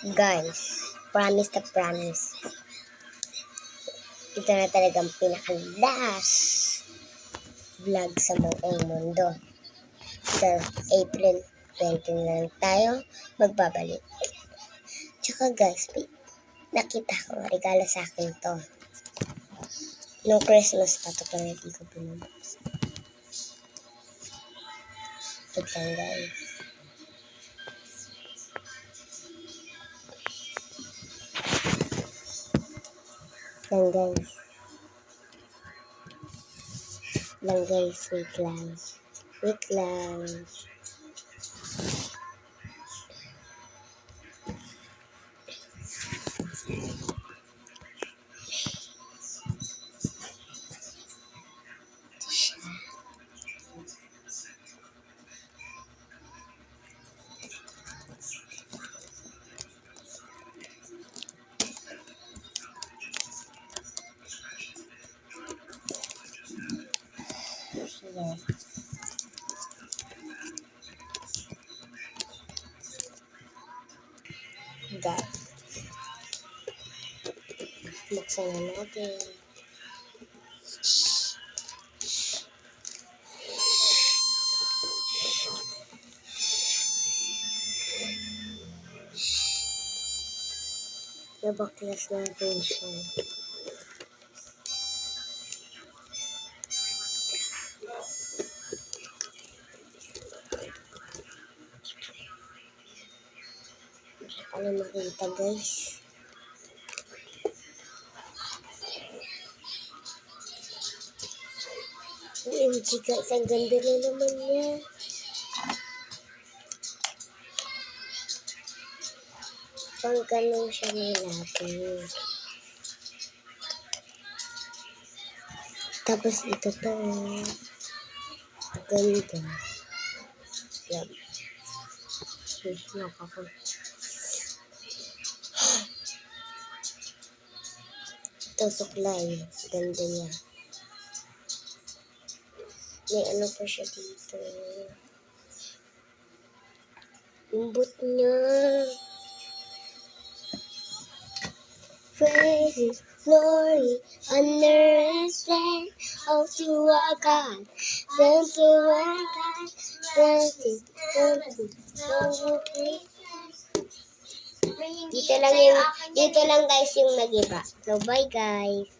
Guys, promise na promise. Ito na talagang pinaka-last vlog sa buong mundo. Sa April 20 na lang tayo magbabalik. Tsaka guys, nakita ko, regalo sa akin to. Nung Christmas pa to, pero hindi ko binubuksan. Ito lang guys. Wait lang. Here. Guys, buksan na natin. Nabaklas natin siya. Ano makita guys? OMG guys, ang ganda na naman niya. Pang ganun siya nilapin. Tapos ito to. Ganda. Yan. Nakaka. Ito suklay. Ganda niya. May ano pa siya dito. Umbot niya. Praises, glory, honor, and strength, all to our God. Thank you, our God. Blessed, dito lang guys yung nag-iba. So bye guys.